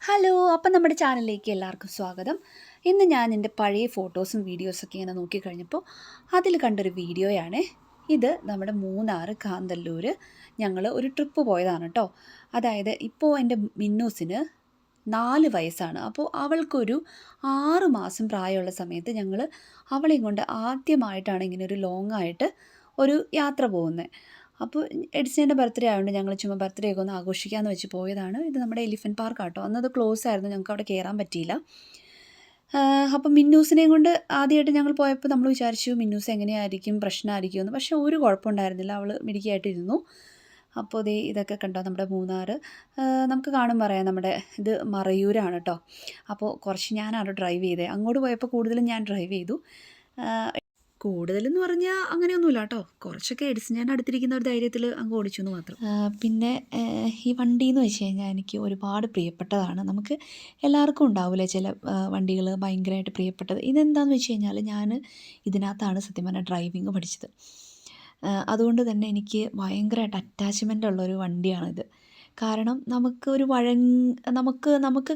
Hello! അപ്പം നമ്മുടെ ചാനലിലേക്ക് എല്ലാവർക്കും സ്വാഗതം. ഇന്ന് ഞാൻ എൻ്റെ പഴയ ഫോട്ടോസും വീഡിയോസൊക്കെ ഇങ്ങനെ നോക്കിക്കഴിഞ്ഞപ്പോൾ അതിൽ കണ്ടൊരു വീഡിയോയാണേ. ഇത് നമ്മുടെ മൂന്നാർ കാന്തല്ലൂർ ഞങ്ങൾ ഒരു ട്രിപ്പ് പോയതാണ് കേട്ടോ. അതായത് ഇപ്പോൾ എൻ്റെ മിന്നൂസിന് 4 വയസ്സാണ്. അപ്പോൾ അവൾക്കൊരു 6 മാസം പ്രായമുള്ള സമയത്ത് ഞങ്ങൾ അവളെയും കൊണ്ട് ആദ്യമായിട്ടാണ് ഇങ്ങനെ ഒരു ലോങ് ആയിട്ട് ഒരു യാത്ര പോകുന്നത്. അപ്പോൾ എഡിസണിൻ്റെ ബർത്ത്ഡേ ആയതുകൊണ്ട് ഞങ്ങൾ ചുമ്മാ ബർത്ത്ഡേ ഒക്കെ ഒന്ന് ആഘോഷിക്കാമെന്ന് വെച്ച് പോയതാണ്. ഇത് നമ്മുടെ എലിഫൻറ്റ് പാർക്ക് ആട്ടോ. അന്നത് ക്ലോസ് ആയിരുന്നു, ഞങ്ങൾക്ക് അവിടെ കയറാൻ പറ്റിയില്ല. അപ്പം മിന്നൂസിനെയും കൊണ്ട് ആദ്യമായിട്ട് ഞങ്ങൾ പോയപ്പോൾ നമ്മൾ വിചാരിച്ചു മിന്നൂസ് എങ്ങനെയായിരിക്കും, പ്രശ്നമായിരിക്കും എന്ന്. പക്ഷേ ഒരു കുഴപ്പമുണ്ടായിരുന്നില്ല, അവൾ മിടുക്കിയായിട്ടിരുന്നു. അപ്പോൾ ദേ ഇതൊക്കെ കണ്ടോ നമ്മുടെ മൂന്നാർ. നമുക്ക് കാണുമ്പോൾ അറിയാം നമ്മുടെ ഇത് മറയൂരാണ് കേട്ടോ. അപ്പോൾ കുറച്ച് ഞാനാണ് ഡ്രൈവ് ചെയ്തത്. അങ്ങോട്ട് പോയപ്പോൾ കൂടുതലും ഞാൻ ഡ്രൈവ് ചെയ്തു. കൂടുതലെന്ന് പറഞ്ഞാൽ അങ്ങനെയൊന്നുമില്ല കേട്ടോ. കുറച്ചൊക്കെ എഡിസൺ ഞാൻ അടുത്തിരിക്കുന്ന ഒരു ധൈര്യത്തിൽ അങ്ങ് ഓടിച്ചു എന്ന് മാത്രം. പിന്നെ ഈ വണ്ടി എന്ന് വെച്ച് കഴിഞ്ഞാൽ എനിക്ക് ഒരുപാട് പ്രിയപ്പെട്ടതാണ്. നമുക്ക് എല്ലാവർക്കും ഉണ്ടാവില്ലേ ചില വണ്ടികൾ ഭയങ്കരമായിട്ട് പ്രിയപ്പെട്ടത്. ഇതെന്താണെന്ന് വെച്ച് കഴിഞ്ഞാൽ ഞാൻ ഇതിനകത്താണ് സത്യം പറഞ്ഞാൽ ഡ്രൈവിങ് പഠിച്ചത്. അതുകൊണ്ട് തന്നെ എനിക്ക് ഭയങ്കരമായിട്ട് അറ്റാച്ച്മെൻ്റ് ഉള്ളൊരു വണ്ടിയാണിത്. കാരണം നമുക്ക്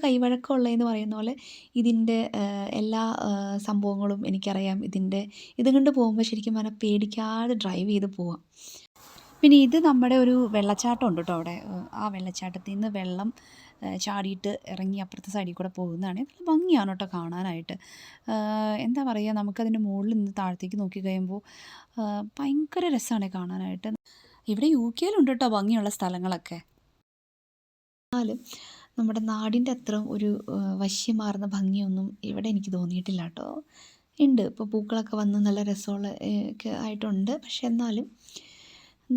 കൈവഴക്കമുള്ളതെന്ന് പറയുന്ന പോലെ ഇതിൻ്റെ എല്ലാ സംഭവങ്ങളും എനിക്കറിയാം. ഇതും കൊണ്ട് പോകുമ്പോൾ ശരിക്കും പറഞ്ഞാൽ പേടിക്കാതെ ഡ്രൈവ് ചെയ്ത് പോവാം. പിന്നെ ഇത് നമ്മുടെ ഒരു വെള്ളച്ചാട്ടം ഉണ്ട് കേട്ടോ അവിടെ. ആ വെള്ളച്ചാട്ടത്തിൽ നിന്ന് വെള്ളം ചാടിയിട്ട് ഇറങ്ങി അപ്പുറത്തെ സൈഡിൽ കൂടെ പോകുന്നതാണ്. നല്ല ഭംഗിയാണ് കേട്ടോ കാണാനായിട്ട്. എന്താ പറയുക, നമുക്കതിൻ്റെ മുകളിൽ നിന്ന് താഴത്തേക്ക് നോക്കി കഴിയുമ്പോൾ ഭയങ്കര രസമാണ് കാണാനായിട്ട്. ഇവിടെ UK-യിലുണ്ട് കേട്ടോ ഭംഗിയുള്ള സ്ഥലങ്ങളൊക്കെ. എന്നാലും നമ്മുടെ നാടിൻ്റെ അത്ര ഒരു വശ്യമാർന്ന ഭംഗിയൊന്നും ഇവിടെ എനിക്ക് തോന്നിയിട്ടില്ല കേട്ടോ. ഉണ്ട്, ഇപ്പോൾ പൂക്കളൊക്കെ വന്ന് നല്ല രസമുള്ള ഒക്കെ ആയിട്ടുണ്ട്. പക്ഷെ എന്നാലും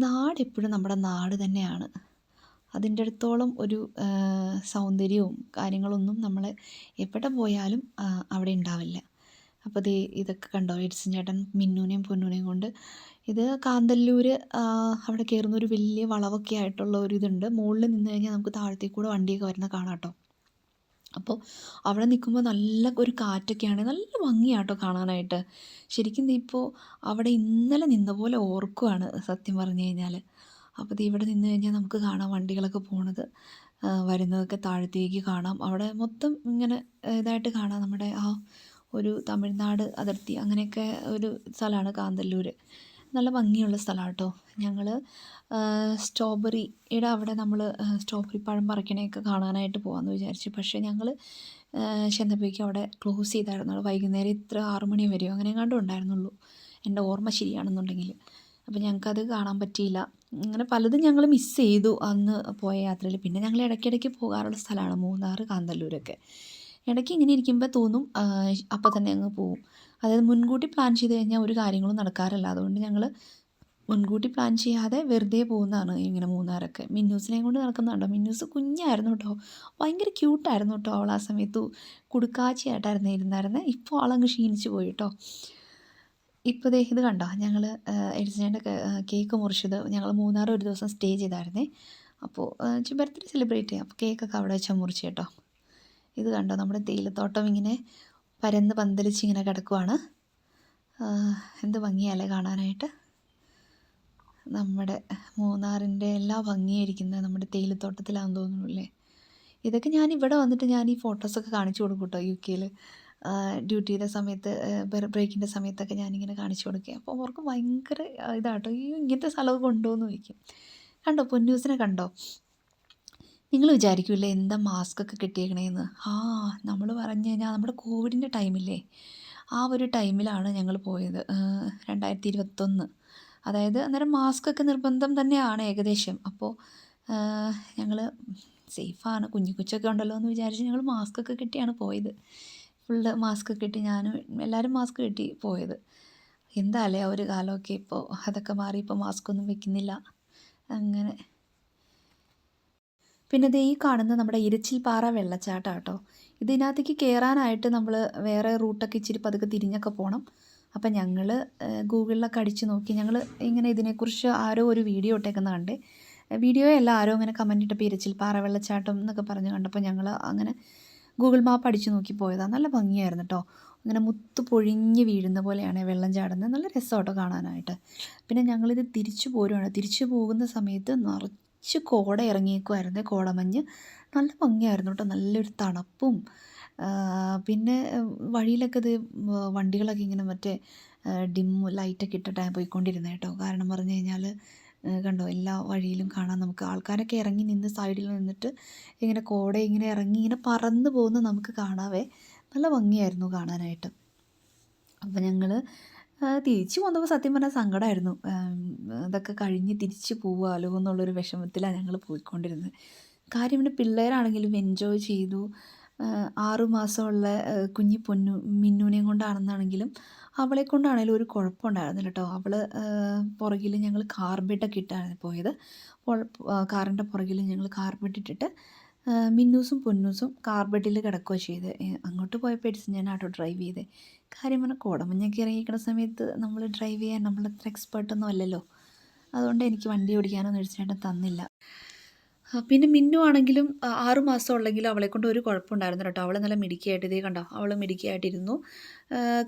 നാടെപ്പോഴും നമ്മുടെ നാട് തന്നെയാണ്. അതിൻ്റെ അടുത്തോളം ഒരു സൗന്ദര്യവും കാര്യങ്ങളൊന്നും നമ്മൾ എവിടെ പോയാലും അവിടെ ഉണ്ടാവില്ല. അപ്പോൾ ഇതൊക്കെ കണ്ടോ, എഡിസൺ ചേട്ടൻ മിന്നൂനെയും പൊന്നൂനെയും കൊണ്ട്. ഇത് കാന്തല്ലൂർ അവിടെ കയറുന്ന ഒരു വലിയ വളവൊക്കെ ആയിട്ടുള്ള ഒരു ഇതുണ്ട്. മുകളിൽ നിന്ന് കഴിഞ്ഞാൽ നമുക്ക് താഴത്തേക്ക് കൂടെ വണ്ടിയൊക്കെ വരുന്ന കാണാം കേട്ടോ. അപ്പോൾ അവിടെ നിൽക്കുമ്പോൾ നല്ല ഒരു കാറ്റൊക്കെയാണ്, നല്ല ഭംഗിയാട്ടോ കാണാനായിട്ട്. ശരിക്കും ഇപ്പോൾ അവിടെ ഇന്നലെ നിന്ന പോലെ ഓർക്കുവാണ് സത്യം പറഞ്ഞു കഴിഞ്ഞാൽ. അപ്പോൾ ഇവിടെ നിന്ന് കഴിഞ്ഞാൽ നമുക്ക് കാണാം വണ്ടികളൊക്കെ പോണത് വരുന്നതൊക്കെ താഴത്തേക്ക് കാണാം. അവിടെ മൊത്തം ഇങ്ങനെ ഇതായിട്ട് കാണാം. നമ്മുടെ ആ ഒരു തമിഴ്നാട് അതിർത്തി അങ്ങനെയൊക്കെ ഒരു സ്ഥലമാണ് കാന്തല്ലൂർ. നല്ല ഭംഗിയുള്ള സ്ഥലമാണ് കേട്ടോ. ഞങ്ങൾ സ്ട്രോബെറിയുടെ അവിടെ നമ്മൾ സ്ട്രോബെറി പഴം പറിക്കണയൊക്കെ കാണാനായിട്ട് പോകാമെന്ന് വിചാരിച്ചു. പക്ഷേ ഞങ്ങൾ ചെന്നപ്പോഴേക്കും അവിടെ ക്ലോസ് ചെയ്തായിരുന്നു. വൈകുന്നേരം ഇത്ര 6 മണി വരെയോ അങ്ങനെ എങ്ങാണ്ടും ഉണ്ടായിരുന്നുള്ളൂ, എൻ്റെ ഓർമ്മ ശരിയാണെന്നുണ്ടെങ്കിൽ. അപ്പോൾ ഞങ്ങൾക്കത് കാണാൻ പറ്റിയില്ല. അങ്ങനെ പലതും ഞങ്ങൾ മിസ് ചെയ്തു അന്ന് പോയ യാത്രയിൽ. പിന്നെ ഞങ്ങൾ ഇടയ്ക്കിടയ്ക്ക് പോകാറുള്ള സ്ഥലമാണ് മൂന്നാർ കാന്തല്ലൂരൊക്കെ. ഇടയ്ക്ക് ഇങ്ങനെ ഇരിക്കുമ്പോൾ തോന്നും അപ്പോൾ തന്നെ അങ്ങ് പോവും. അതായത് മുൻകൂട്ടി പ്ലാൻ ചെയ്ത് കഴിഞ്ഞാൽ ഒരു കാര്യങ്ങളും നടക്കാറില്ല. അതുകൊണ്ട് ഞങ്ങൾ മുൻകൂട്ടി പ്ലാൻ ചെയ്യാതെ വെറുതെ പോകുന്നതാണ് ഇങ്ങനെ മൂന്നാറൊക്കെ. മിന്നൂസിനെയും കൊണ്ട് നടക്കുന്നുണ്ടോ. മിന്നൂസ് കുഞ്ഞായിരുന്നു കേട്ടോ, ഭയങ്കര ക്യൂട്ടായിരുന്നു കേട്ടോ. അവൾ ആ സമയത്ത് കുടുക്കാച്ചിയായിട്ടായിരുന്നു ഇരുന്നായിരുന്നത്. ഇപ്പോൾ ആളങ്ങ് ക്ഷീണിച്ച് പോയി കേട്ടോ. ഇപ്പോൾ ഇത് കണ്ടോ, ഞങ്ങൾ എഡിസണിൻ്റെ കേക്ക് മുറിച്ചത്. ഞങ്ങൾ മൂന്നാർ ഒരു ദിവസം സ്റ്റേ ചെയ്തായിരുന്നേ. അപ്പോൾ ബർത്ത്ഡേ സെലിബ്രേറ്റ് ചെയ്യാം. അപ്പോൾ കേക്കൊക്കെ അവിടെ വെച്ചാൽ മുറിച്ച് കേട്ടോ. ഇത് കണ്ടോ, നമ്മുടെ തേയിലത്തോട്ടം ഇങ്ങനെ പരന്ന് പന്തലിച്ച് ഇങ്ങനെ കിടക്കുവാണ്. എന്ത് ഭംഗിയല്ലേ കാണാനായിട്ട്. നമ്മുടെ മൂന്നാറിൻ്റെ എല്ലാ ഭംഗിയായിരിക്കുന്നത് നമ്മുടെ തേയിലത്തോട്ടത്തിലാണെന്ന് തോന്നുന്നില്ലേ. ഇതൊക്കെ ഞാൻ ഇവിടെ വന്നിട്ട് ഞാൻ ഈ ഫോട്ടോസൊക്കെ കാണിച്ചു കൊടുക്കും കേട്ടോ. UK-യിൽ ഡ്യൂട്ടിയുടെ സമയത്ത് ബ്രേക്കിൻ്റെ സമയത്തൊക്കെ ഞാനിങ്ങനെ കാണിച്ചു കൊടുക്കുക. അപ്പോൾ അവർക്ക് ഭയങ്കര ഇതാട്ടോ, ഈ ഇങ്ങനത്തെ സ്ഥലമൊക്കെ കൊണ്ടുപോകുമെന്ന് ചോദിക്കും. കണ്ടോ പൊന്നൂസിനെ കണ്ടോ. നിങ്ങൾ വിചാരിക്കില്ലേ എന്താ മാസ്കൊക്കെ കിട്ടിയേക്കണേന്ന്. നമ്മൾ പറഞ്ഞു കഴിഞ്ഞാൽ നമ്മുടെ കോവിഡിൻ്റെ ടൈമില്ലേ, ആ ഒരു ടൈമിലാണ് ഞങ്ങൾ പോയത്, 2021. അതായത് അന്നേരം മാസ്കൊക്കെ നിർബന്ധം തന്നെയാണ് ഏകദേശം. അപ്പോൾ ഞങ്ങൾ സേഫാണ്, കുഞ്ഞു കൊച്ചൊക്കെ ഉണ്ടല്ലോ എന്ന് വിചാരിച്ച് ഞങ്ങൾ മാസ്കൊക്കെ കെട്ടിയാണ് പോയത്. ഫുള്ള് മാസ്ക് കെട്ടി, ഞാനും എല്ലാവരും മാസ്ക് കെട്ടി പോയത്. എന്താ അല്ലേ ആ ഒരു കാലമൊക്കെ. ഇപ്പോൾ അതൊക്കെ മാറി, ഇപ്പോൾ മാസ്കൊന്നും വെക്കുന്നില്ല അങ്ങനെ. പിന്നെ ഈ കാണുന്ന നമ്മുടെ ഇരച്ചിൽപ്പാറ വെള്ളച്ചാട്ടം കേട്ടോ. ഇതിനകത്തേക്ക് കയറാനായിട്ട് നമ്മൾ വേറെ റൂട്ടൊക്കെ ഇച്ചിരി പതുക്കെ തിരിഞ്ഞൊക്കെ പോകണം. അപ്പം ഞങ്ങൾ ഗൂഗിളിലൊക്കെ അടിച്ച് നോക്കി. ഞങ്ങൾ ഇങ്ങനെ ഇതിനെക്കുറിച്ച് ആരോ ഒരു വീഡിയോ ഇട്ടേക്കുന്ന കണ്ടേ. വീഡിയോയല്ല, ആരോ ഇങ്ങനെ കമൻറ്റ് ഇട്ടപ്പോൾ ഇരച്ചിൽപ്പാറ വെള്ളച്ചാട്ടം എന്നൊക്കെ പറഞ്ഞ് കണ്ടപ്പോൾ ഞങ്ങൾ അങ്ങനെ ഗൂഗിൾ മാപ്പ് അടിച്ച് നോക്കി പോയതാണ്. നല്ല ഭംഗിയായിരുന്നു കേട്ടോ. അങ്ങനെ മുത്ത് പൊഴിഞ്ഞ് വീഴുന്ന പോലെയാണ് വെള്ളം ചാടുന്നത്. നല്ല രസം കേട്ടോ കാണാനായിട്ട്. പിന്നെ ഞങ്ങളിത് തിരിച്ചു പോരുവാണ്. തിരിച്ചു പോകുന്ന സമയത്ത് നിറച്ച് കോട ഇറങ്ങിയേക്കുമായിരുന്നു, കോടമഞ്ഞ്. നല്ല ഭംഗിയായിരുന്നു കേട്ടോ. നല്ലൊരു തണുപ്പും പിന്നെ വഴിയിലൊക്കെ ഇത് വണ്ടികളൊക്കെ ഇങ്ങനെ മറ്റേ ഡിം ലൈറ്റൊക്കെ ഇട്ടിട്ടാണ് പോയിക്കൊണ്ടിരുന്നത് കേട്ടോ. കാരണം പറഞ്ഞു കഴിഞ്ഞാൽ കണ്ടോ എല്ലാ വഴിയിലും കാണാം നമുക്ക് ആൾക്കാരൊക്കെ ഇറങ്ങി നിന്ന് സൈഡിൽ നിന്നിട്ട് ഇങ്ങനെ കോട ഇങ്ങനെ ഇറങ്ങി ഇങ്ങനെ പറന്ന് പോകുന്നത് നമുക്ക് കാണാവേ. നല്ല ഭംഗിയായിരുന്നു കാണാനായിട്ട്. അപ്പോൾ ഞങ്ങൾ തിരിച്ച് പോന്നപ്പോൾ സത്യം പറഞ്ഞാൽ സങ്കടമായിരുന്നു. ഇതൊക്കെ കഴിഞ്ഞ് തിരിച്ച് പോവാലോ എന്നുള്ളൊരു വിഷമത്തിലാണ് ഞങ്ങൾ പോയിക്കൊണ്ടിരുന്നത്. കാര്യം പിന്നെ പിള്ളേരാണെങ്കിലും എൻജോയ് ചെയ്തു. 6 മാസമുള്ള കുഞ്ഞി മിന്നൂനെയും കൊണ്ടാണെന്നാണെങ്കിലും അവളെ കൊണ്ടാണെങ്കിലും ഒരു കുഴപ്പമുണ്ടായിരുന്നില്ല കേട്ടോ. അവൾ പുറകിൽ ഞങ്ങൾ കാർബെറ്റൊക്കെ ഇട്ടാണ് പോയത്. അപ്പോൾ കാറിൻ്റെ പുറകിൽ ഞങ്ങൾ കാർബെറ്റ് ഇട്ടിട്ട് മിന്നൂസും പൊന്നൂസും കാർബെറ്റിൽ കിടക്കുകയാണ് ചെയ്തത്. അങ്ങോട്ട് പോയപ്പോൾ എഡിസൺ ഞാനാട്ടോ ഡ്രൈവ് ചെയ്തത്. കാര്യം പറഞ്ഞാൽ കോടമഞ്ഞൊക്കെ ഇറങ്ങിയിരിക്കുന്ന സമയത്ത് നമ്മൾ ഡ്രൈവ് ചെയ്യാൻ നമ്മളത്ര എക്സ്പേർട്ടൊന്നും അല്ലല്ലോ. അതുകൊണ്ട് എനിക്ക് വണ്ടി ഓടിക്കാനൊന്നും എഡിസൺ തന്നില്ല. പിന്നെ മിന്നു ആണെങ്കിലും 6 മാസം ഉള്ളെങ്കിലും അവളെക്കൊണ്ട് ഒരു കുഴപ്പമുണ്ടായിരുന്നില്ല കേട്ടോ. അവൾ നല്ല മിടുക്കിയായിട്ട് ഇതേ കണ്ടോ, അവൾ മിടുക്കിയായിട്ടിരുന്നു.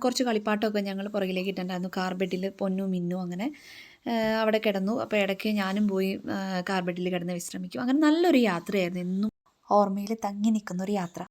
കുറച്ച് കളിപ്പാട്ടമൊക്കെ ഞങ്ങൾ പുറകിലേക്ക് ഇട്ടിട്ടുണ്ടായിരുന്നു. കാർബെറ്റിൽ പൊന്നു മിന്നു അങ്ങനെ അവിടെ കിടന്നു. അപ്പോൾ ഇടയ്ക്ക് ഞാനും പോയി കാർബെറ്റിൽ കിടന്ന് വിശ്രമിക്കും. അങ്ങനെ നല്ലൊരു യാത്രയായിരുന്നു. എന്നും ഓർമ്മയിൽ തങ്ങി നിൽക്കുന്നൊരു യാത്ര.